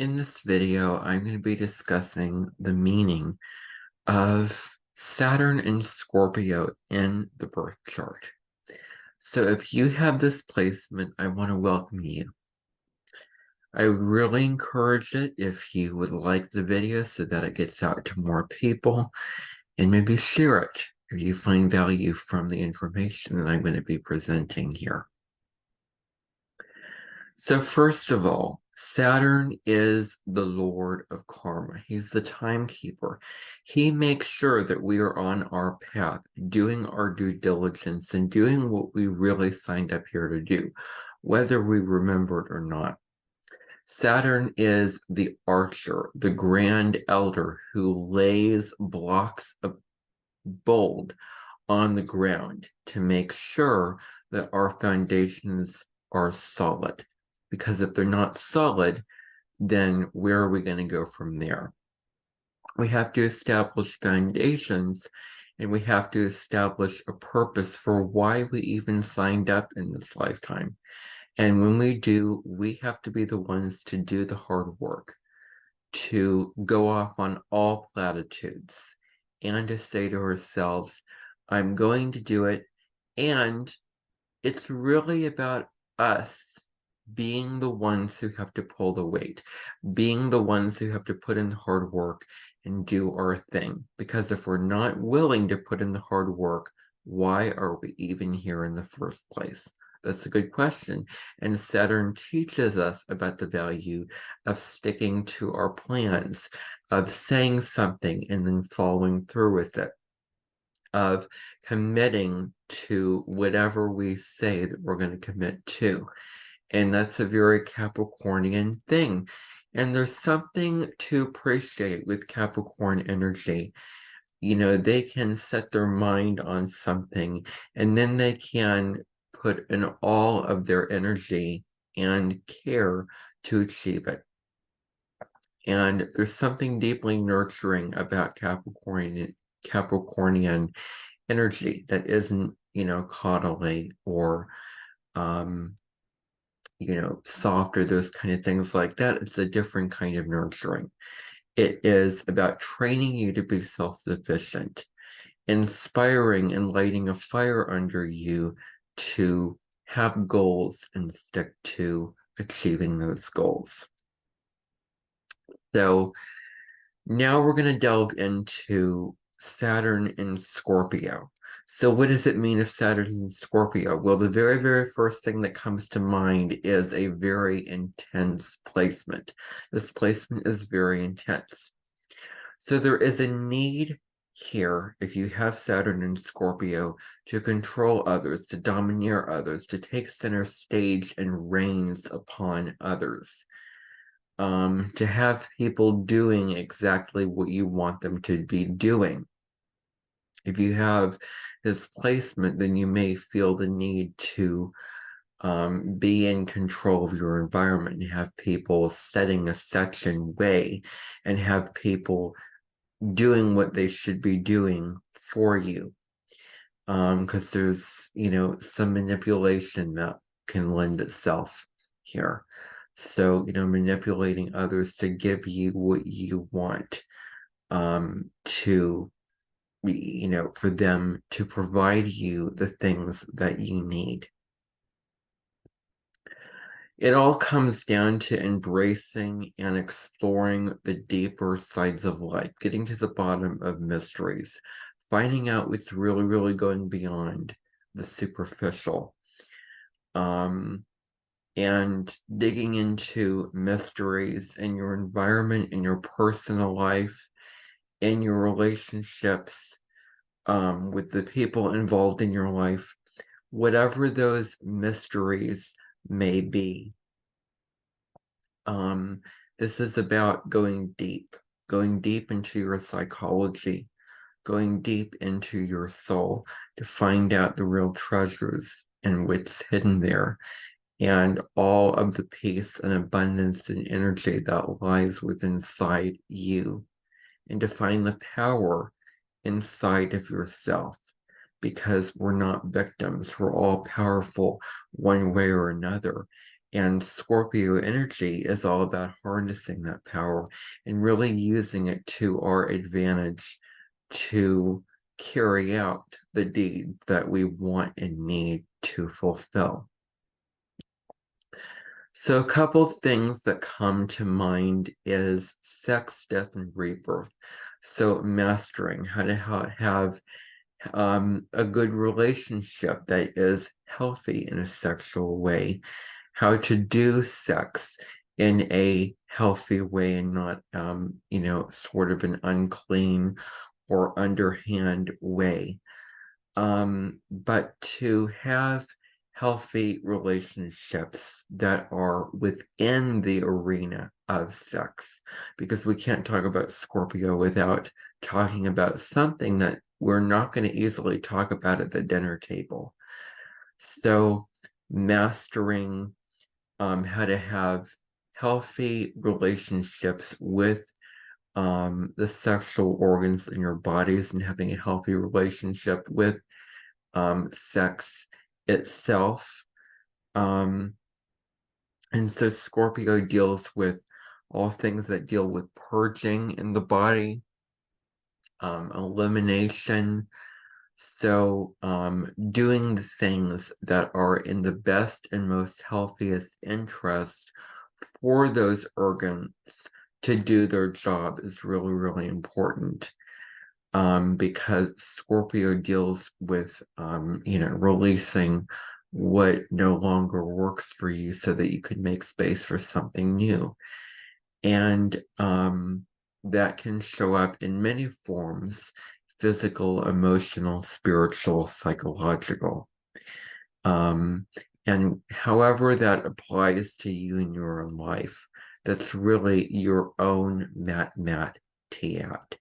In this video, I'm going to be discussing the meaning of Saturn and Scorpio in the birth chart. So if you have this placement, I want to welcome you. I would really encourage it if you would like the video so that it gets out to more people, and maybe share it if you find value from the information that I'm going to be presenting here. So first of all, Saturn is the Lord of Karma. He's the timekeeper. He makes sure that we are on our path, doing our due diligence and doing what we really signed up here to do, whether we remember it or not. Saturn is the archer, the grand elder who lays blocks of gold on the ground to make sure that our foundations are solid. Because if they're not solid, then where are we going to go from there? We have to establish foundations, and we have to establish a purpose for why we even signed up in this lifetime. And when we do, we have to be the ones to do the hard work, to go off on all platitudes, and to say to ourselves, I'm going to do it. And it's really about us being the ones who have to pull the weight, being the ones who have to put in the hard work and do our thing. Because if we're not willing to put in the hard work, why are we even here in the first place? That's a good question. And Saturn teaches us about the value of sticking to our plans, of saying something and then following through with it, of committing to whatever we say that we're going to commit to. And that's a very Capricornian thing. And there's something to appreciate with Capricorn energy. You know, they can set their mind on something and then they can put in all of their energy and care to achieve it. And there's something deeply nurturing about Capricornian energy that isn't, coddly or soft or those kind of things like that. It's a different kind of nurturing. It is about training you to be self-sufficient, inspiring and lighting a fire under you to have goals and stick to achieving those goals. So now we're going to delve into Saturn in Scorpio. So what does it mean if Saturn's in Scorpio? Well, the very, very first thing that comes to mind is a very intense placement. This placement is very intense. So there is a need here, if you have Saturn in Scorpio, to control others, to domineer others, to take center stage and reigns upon others. To have people doing exactly what you want them to be doing. If you have this placement, then you may feel the need to be in control of your environment and have people setting a certain way and have people doing what they should be doing for you. Because there's, some manipulation that can lend itself here. So, manipulating others to give you what you want, to, for them to provide you the things that you need. It all comes down to embracing and exploring the deeper sides of life, getting to the bottom of mysteries, finding out what's really, really going beyond the superficial. And digging into mysteries in your environment, in your personal life, in your relationships, with the people involved in your life, whatever those mysteries may be. This is about going deep into your psychology, going deep into your soul to find out the real treasures and what's hidden there, and all of the peace and abundance and energy that lies within inside you, and to find the power inside of yourself, because we're not victims. We're all powerful one way or another. And Scorpio energy is all about harnessing that power and really using it to our advantage to carry out the deeds that we want and need to fulfill. So a couple things that come to mind is sex, death, and rebirth. So mastering how to have a good relationship that is healthy in a sexual way, how to do sex in a healthy way and not, sort of an unclean or underhand way. But to have healthy relationships that are within the arena of sex, because we can't talk about Scorpio without talking about something that we're not going to easily talk about at the dinner table. So, mastering how to have healthy relationships with the sexual organs in your bodies and having a healthy relationship with sex itself. And so Scorpio deals with all things that deal with purging in the body, elimination. So doing the things that are in the best and most healthiest interest for those organs to do their job is really, really important. Because Scorpio deals with, releasing what no longer works for you so that you can make space for something new. And that can show up in many forms: physical, emotional, spiritual, psychological. And however that applies to you in your own life, that's really your own mat tiat.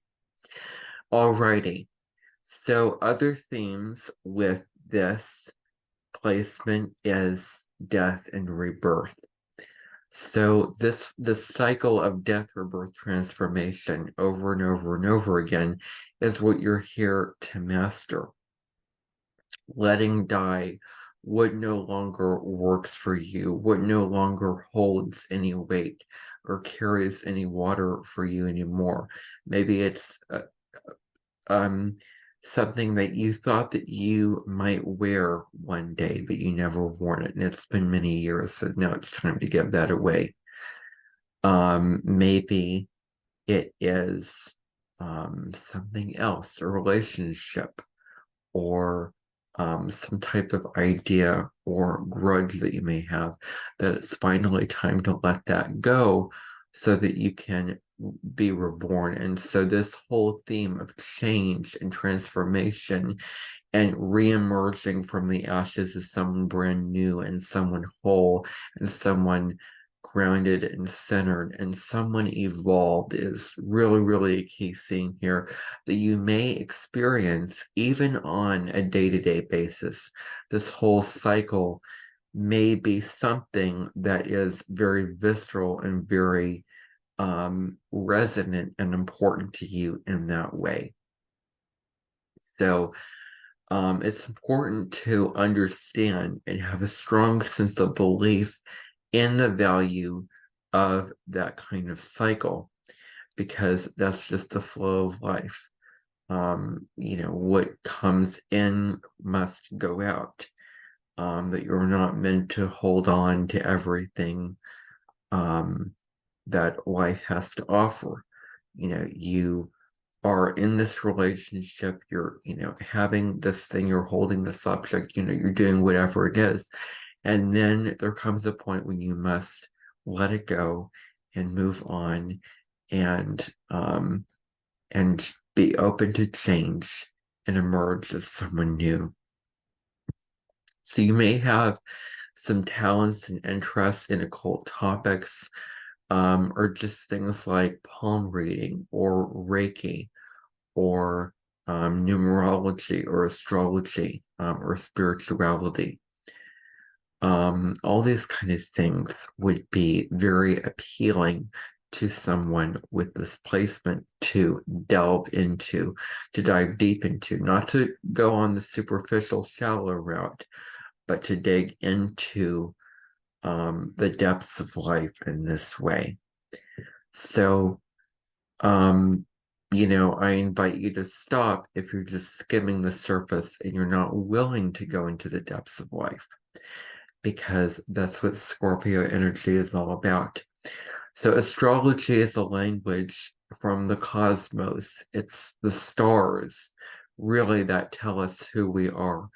Alrighty. So other themes with this placement is death and rebirth. So this cycle of death, rebirth, transformation over and over and over again is what you're here to master. Letting die what no longer works for you, what no longer holds any weight or carries any water for you anymore. Maybe it's something that you thought that you might wear one day, but you never worn it, and it's been many years, so now it's time to give that away. Maybe it is something else, a relationship, or some type of idea or grudge that you may have, that it's finally time to let that go so that you can be reborn. And so this whole theme of change and transformation and re-emerging from the ashes as someone brand new and someone whole and someone grounded and centered and someone evolved is really, really a key theme here that you may experience even on a day-to-day basis. This whole cycle may be something that is very visceral and very resonant and important to you in that way. So it's important to understand and have a strong sense of belief in the value of that kind of cycle, because that's just the flow of life. What comes in must go out. That you're not meant to hold on to everything that life has to offer. You are in this relationship, you're, having this thing, you're holding the subject, you're doing whatever it is. And then there comes a point when you must let it go and move on and be open to change and emerge as someone new. So you may have some talents and interests in occult topics, or just things like palm reading or Reiki or numerology or astrology, or spirituality. All these kind of things would be very appealing to someone with this placement to delve into, to dive deep into, not to go on the superficial, shallow route, but to dig into the depths of life in this way. So, um, I invite you to stop if you're just skimming the surface and you're not willing to go into the depths of life, because that's what Scorpio energy is all about. So astrology is a language from the cosmos. It's the stars really that tell us who we are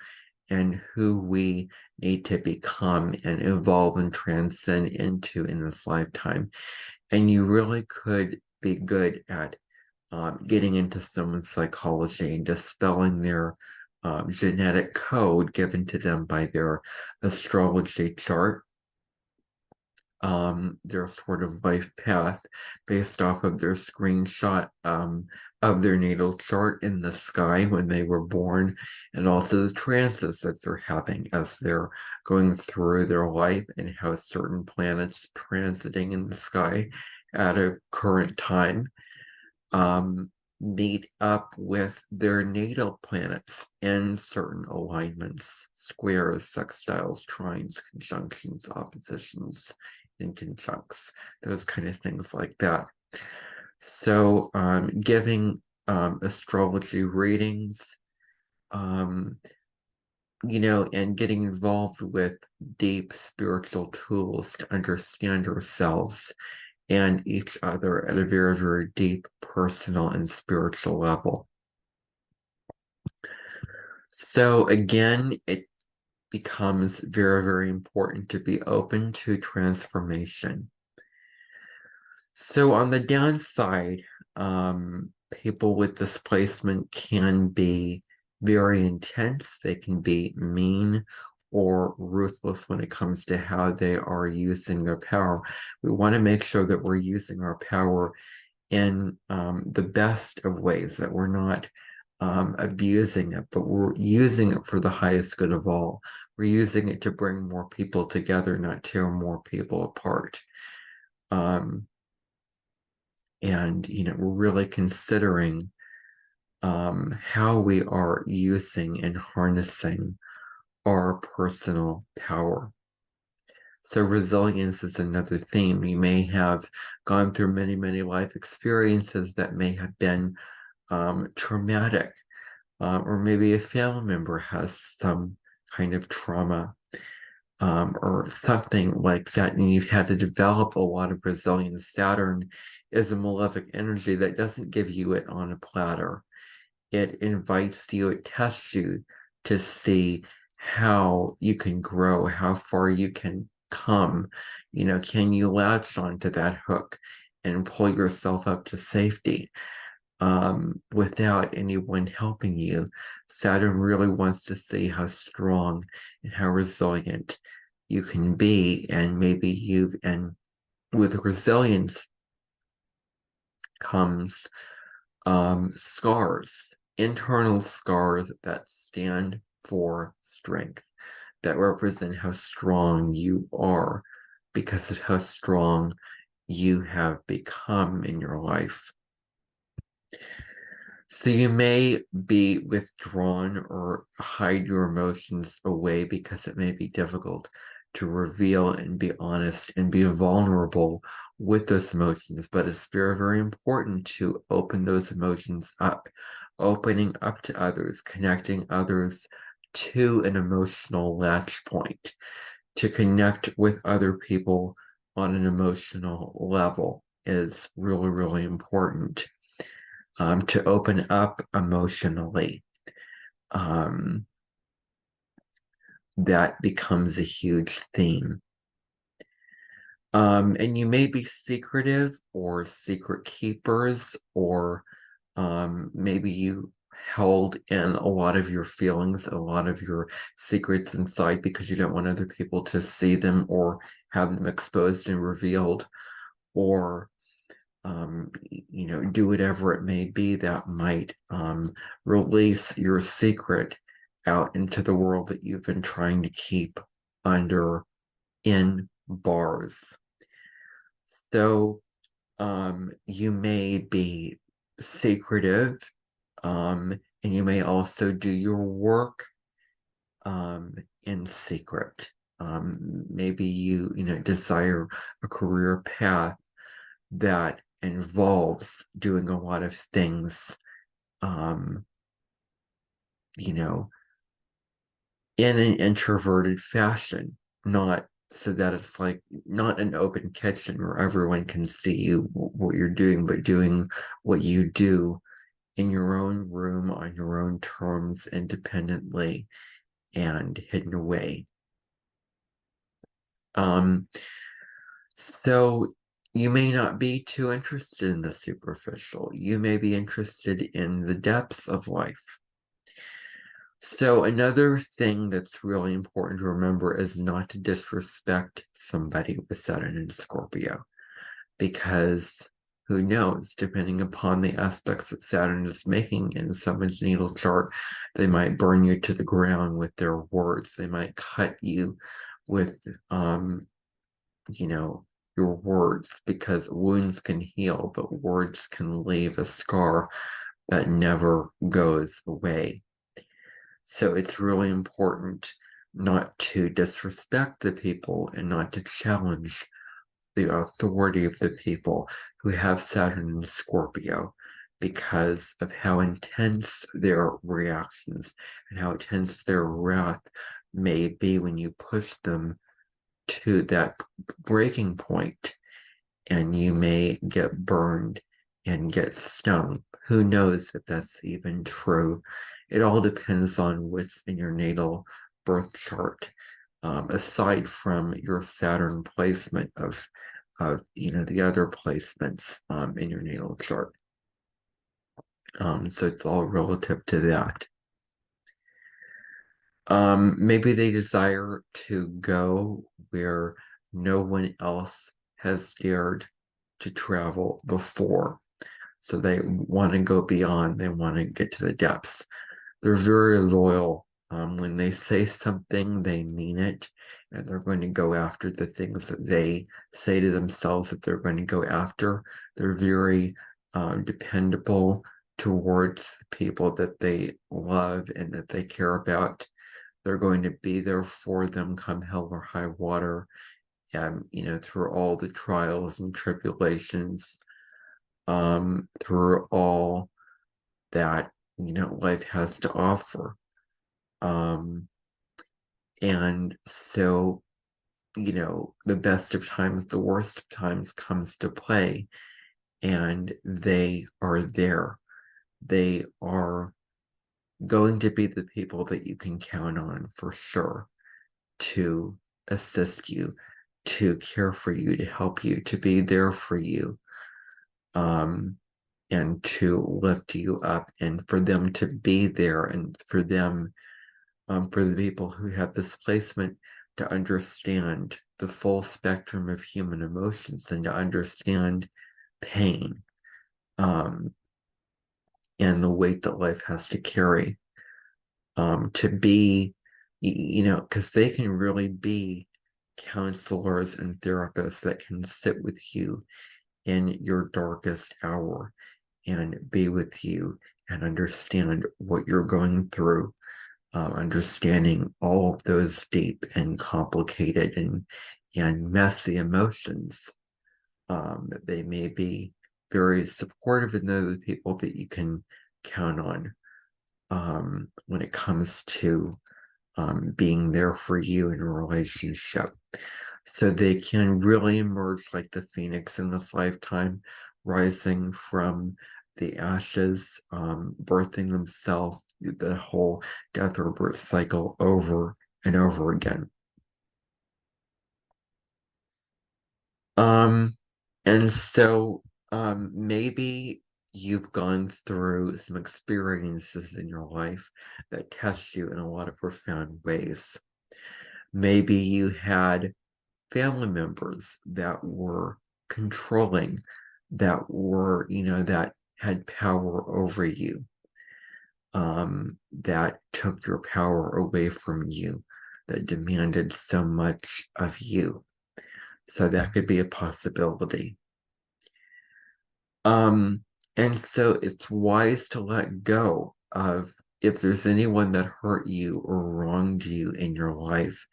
and who we need to become and evolve and transcend into in this lifetime. And you really could be good at getting into someone's psychology and dispelling their genetic code given to them by their astrology chart, their sort of life path based off of their screenshot of their natal chart in the sky when they were born, and also the transits that they're having as they're going through their life, and how certain planets transiting in the sky at a current time meet up with their natal planets in certain alignments, squares, sextiles, trines, conjunctions, oppositions, and conjuncts, those kind of things like that. So, giving astrology readings, um, and getting involved with deep spiritual tools to understand ourselves and each other at a very, very deep personal and spiritual level. So again, it becomes very, very important to be open to transformation. So on the downside, people with displacement can be very intense. They can be mean or ruthless when it comes to how they are using their power. We want to make sure that we're using our power in the best of ways, that we're not abusing it, but we're using it for the highest good of all. We're using it to bring more people together, not tear more people apart. And we're really considering how we are using and harnessing our personal power. So resilience is another theme. You may have gone through many, many life experiences that may have been traumatic, or maybe a family member has some kind of trauma, or something like that, and you've had to develop a lot of resilience. Saturn is a malefic energy that doesn't give you it on a platter. It invites you, it tests you to see how you can grow, how far you can come. Can you latch onto that hook and pull yourself up to safety without anyone helping you? Saturn really wants to see how strong and how resilient you can be, and with resilience comes scars, internal scars that stand for strength, that represent how strong you are because of how strong you have become in your life. So you may be withdrawn or hide your emotions away because it may be difficult to reveal and be honest and be vulnerable with those emotions, but it's very, very important to open those emotions up, opening up to others, connecting others to an emotional latch point, to connect with other people on an emotional level is really, really important. To open up emotionally. That becomes a huge theme. And you may be secretive or secret keepers, or maybe you held in a lot of your feelings, a lot of your secrets inside because you don't want other people to see them or have them exposed and revealed, or do whatever it may be that might release your secret out into the world that you've been trying to keep in bars. So you may be secretive, and you may also do your work in secret. Maybe you desire a career path that involves doing a lot of things, um, you know, in an introverted fashion, not so that it's like not an open kitchen where everyone can see you what you're doing, but doing what you do in your own room on your own terms independently and hidden away. Um, so you may not be too interested in the superficial. You may be interested in the depths of life. So another thing that's really important to remember is not to disrespect somebody with Saturn and Scorpio, because who knows, depending upon the aspects that Saturn is making in someone's natal chart, they might burn you to the ground with their words. They might cut you with, you know, your words, because wounds can heal, but words can leave a scar that never goes away. So it's really important not to disrespect the people and not to challenge the authority of the people who have Saturn and Scorpio, because of how intense their reactions and how intense their wrath may be when you push them to that breaking point, and you may get burned and get stung. Who knows if that's even true? It all depends on what's in your natal birth chart. Aside from your Saturn placement of the other placements in your natal chart. So it's all relative to that. Maybe they desire to go where no one else has dared to travel before. So they want to go beyond, they want to get to the depths. They're very loyal. When they say something, they mean it, and they're going to go after the things that they say to themselves that they're going to go after. They're very dependable towards the people that they love and that they care about. They're going to be there for them come hell or high water, and through all the trials and tribulations, through all that life has to offer. Um, and so, the best of times, the worst of times comes to play, and they are there. They are going to be the people that you can count on for sure to assist you, to care for you, to help you, to be there for you, and to lift you up, and for them to be there, and for them, for the people who have this placement, to understand the full spectrum of human emotions and to understand pain, um, and the weight that life has to carry, to be, because they can really be counselors and therapists that can sit with you in your darkest hour and be with you and understand what you're going through, understanding all of those deep and complicated and messy emotions. They may be very supportive, and they're the people that you can count on when it comes to being there for you in a relationship. So they can really emerge like the phoenix in this lifetime, rising from the ashes, birthing themselves, the whole death or birth cycle over and over again. Um, and so maybe you've gone through some experiences in your life that test you in a lot of profound ways. Maybe you had family members that were controlling, that were, that had power over you, that took your power away from you, that demanded so much of you. So that could be a possibility. Um, and so it's wise to let go of, if there's anyone that hurt you or wronged you in your life,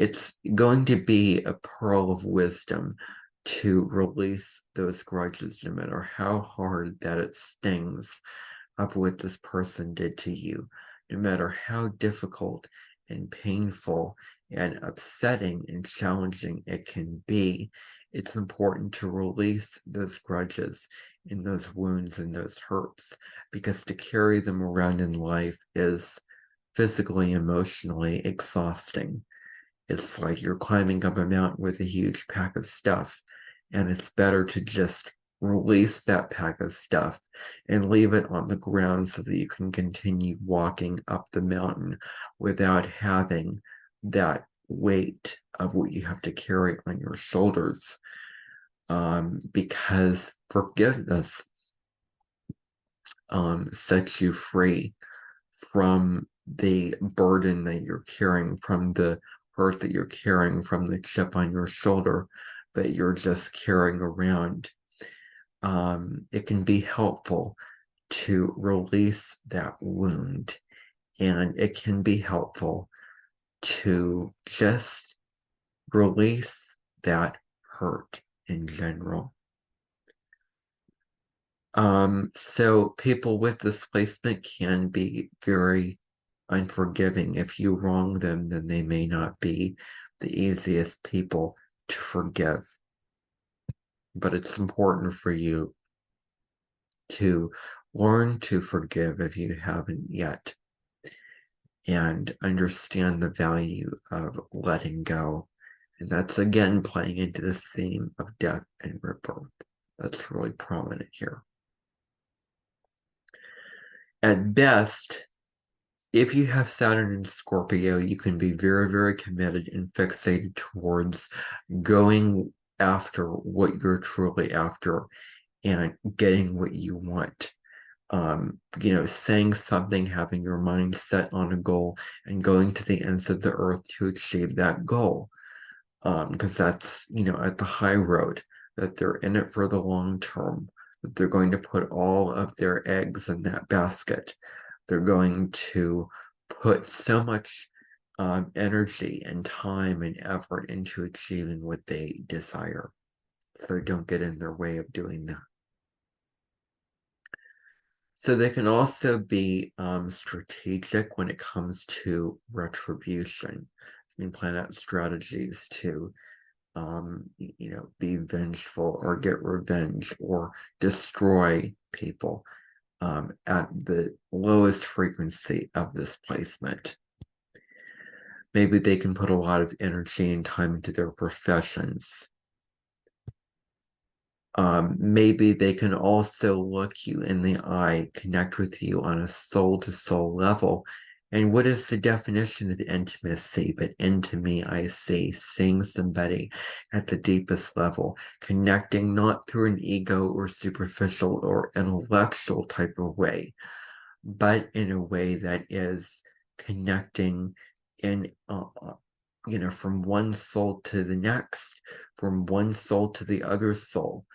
It's going to be a pearl of wisdom to release those grudges, no matter how hard that it stings of what this person did to you, no matter how difficult and painful and upsetting and challenging it can be. It's important to release those grudges and those wounds and those hurts, because to carry them around in life is physically, emotionally exhausting. It's like you're climbing up a mountain with a huge pack of stuff, and it's better to just release that pack of stuff and leave it on the ground so that you can continue walking up the mountain without having that weight of what you have to carry on your shoulders. Because forgiveness sets you free from the burden that you're carrying, from the hurt that you're carrying, from the chip on your shoulder that you're just carrying around. It can be helpful to release that wound, and it can be helpful to just release that hurt in general. So people with displacement can be very unforgiving. If you wrong them, then they may not be the easiest people to forgive. But it's important for you to learn to forgive if you haven't yet, and understand the value of letting go. And that's again playing into this theme of death and rebirth. That's really prominent here. At best, if you have Saturn in Scorpio, you can be very, very committed and fixated towards going after what you're truly after and getting what you want. Saying something, having your mind set on a goal, and going to the ends of the earth to achieve that goal. Because that's, at the high road, that they're in it for the long term, that they're going to put all of their eggs in that basket. They're going to put so much energy and time and effort into achieving what they desire. So don't get in their way of doing that. So they can also be strategic when it comes to retribution. You can plan out strategies to, be vengeful or get revenge or destroy people at the lowest frequency of this placement. Maybe they can put a lot of energy and time into their professions. Maybe they can also look you in the eye, connect with you on a soul-to-soul level. And what is the definition of intimacy? But into me, I see, seeing somebody at the deepest level, connecting not through an ego or superficial or intellectual type of way, but in a way that is connecting in from one soul to the next, from one soul to the other soul,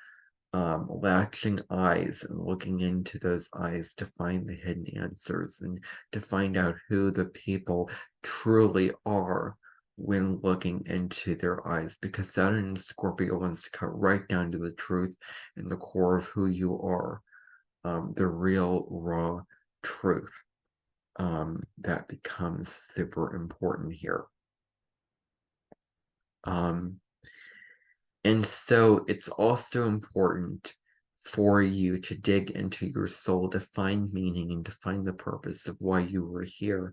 latching eyes and looking into those eyes to find the hidden answers and to find out who the people truly are when looking into their eyes, because Saturn and Scorpio wants to cut right down to the truth and the core of who you are, the real raw truth. That becomes super important here. And so it's also important for you to dig into your soul, to find meaning and to find the purpose of why you were here,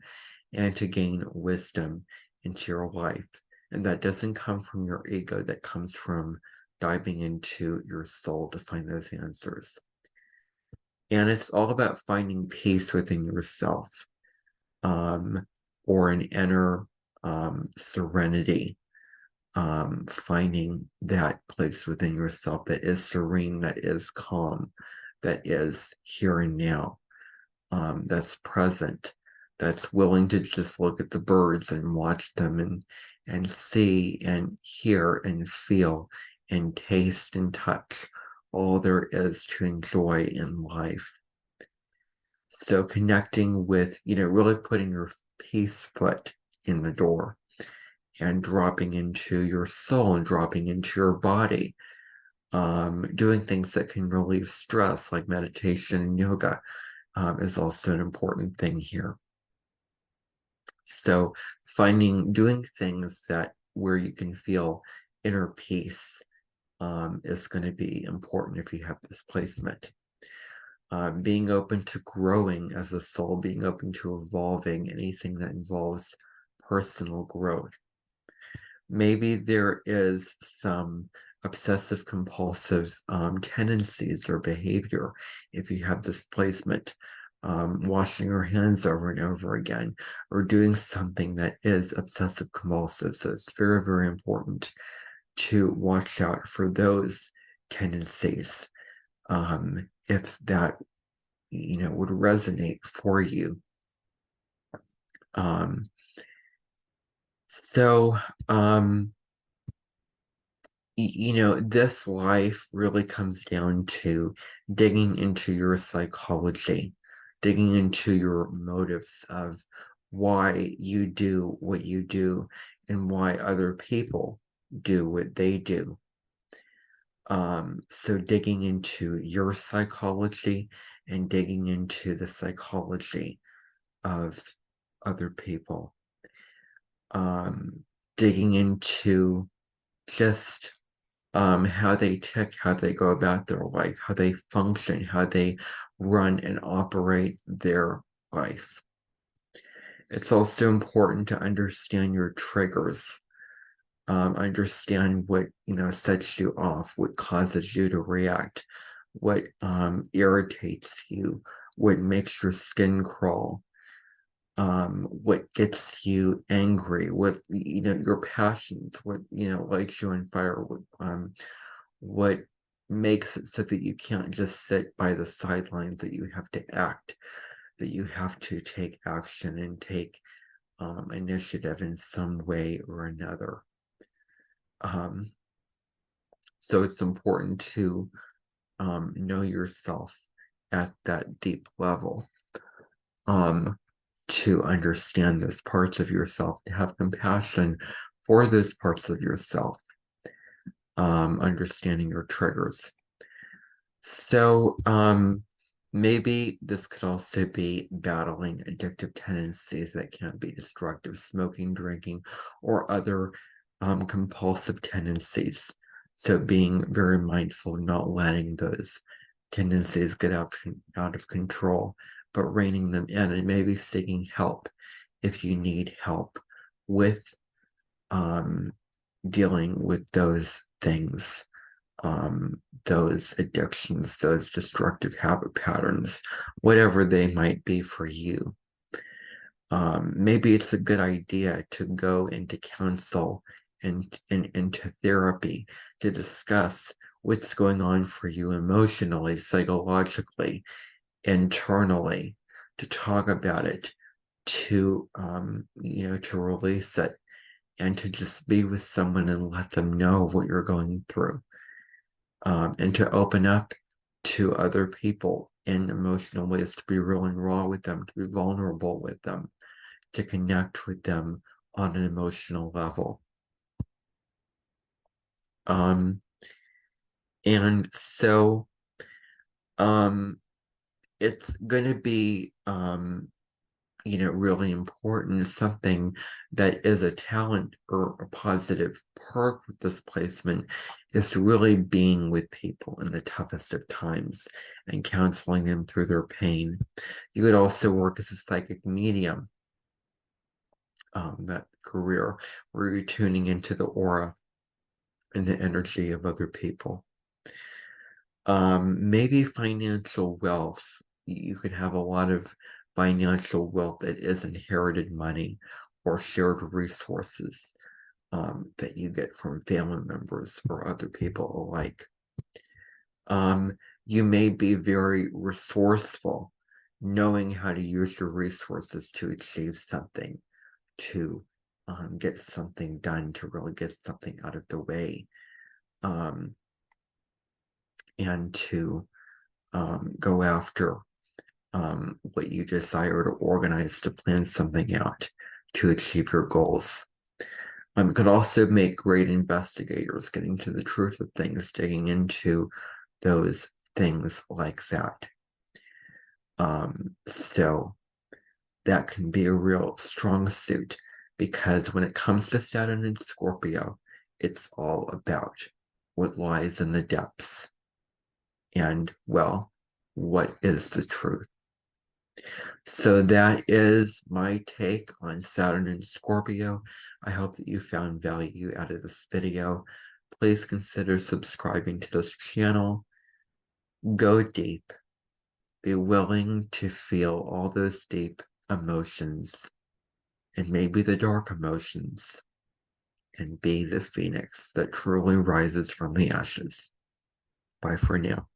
and to gain wisdom into your life. And that doesn't come from your ego, that comes from diving into your soul to find those answers. And it's all about finding peace within yourself, or an inner serenity. Finding that place within yourself that is serene, that is calm, that is here and now, that's present, that's willing to just look at the birds and watch them and see and hear and feel and taste and touch all there is to enjoy in life. So connecting with, really putting your peace foot in the door and dropping into your soul and dropping into your body. Doing things that can relieve stress, like meditation and yoga, is also an important thing here. So doing things where you can feel inner peace is going to be important if you have this placement. Being open to growing as a soul, being open to evolving, anything that involves personal growth. Maybe there is some obsessive compulsive tendencies or behavior if you have this placement, washing your hands over and over again, or doing something that is obsessive compulsive. So it's very, very important to watch out for those tendencies, if that would resonate for you. Um, so this life really comes down to digging into your psychology, digging into your motives of why you do what you do and why other people do what they do. So digging into your psychology and digging into the psychology of other people. Digging into just how they tick, how they go about their life, how they function, how they run and operate their life. It's also important to understand your triggers, understand what sets you off, what causes you to react, what irritates you, what makes your skin crawl, what gets you angry, what your passions, what lights you on fire, what makes it so that you can't just sit by the sidelines, that you have to act, that you have to take action and take initiative in some way or another. So it's important to know yourself at that deep level, to understand those parts of yourself, to have compassion for those parts of yourself, understanding your triggers. So maybe this could also be battling addictive tendencies that can be destructive, smoking, drinking, or other compulsive tendencies. So being very mindful, not letting those tendencies get out of control, but reining them in, and maybe seeking help if you need help with dealing with those things, those addictions, those destructive habit patterns, whatever they might be for you. Maybe it's a good idea to go into counsel and into therapy to discuss what's going on for you emotionally, psychologically, internally, to talk about it, to to release it, and to just be with someone and let them know what you're going through, and to open up to other people in emotional ways, to be real and raw with them, to be vulnerable with them, to connect with them on an emotional level. And so it's going to be really important. Something that is a talent or a positive perk with this placement is really being with people in the toughest of times and counseling them through their pain. You could also work as a psychic medium, that career where you're tuning into the aura and the energy of other people. Maybe financial wealth. You could have a lot of financial wealth that is inherited money or shared resources, that you get from family members or other people alike. You may be very resourceful, knowing how to use your resources to achieve something, to get something done, to really get something out of the way, and to go after what you desire, to organize, to plan something out to achieve your goals. Could also make great investigators, getting to the truth of things, digging into those things like that. So that can be a real strong suit, because when it comes to Saturn and Scorpio, it's all about what lies in the depths. And, well, what is the truth? So that is my take on Saturn and Scorpio. I hope that you found value out of this video. Please consider subscribing to this channel. Go deep. Be willing to feel all those deep emotions, and maybe the dark emotions, and be the phoenix that truly rises from the ashes. Bye for now.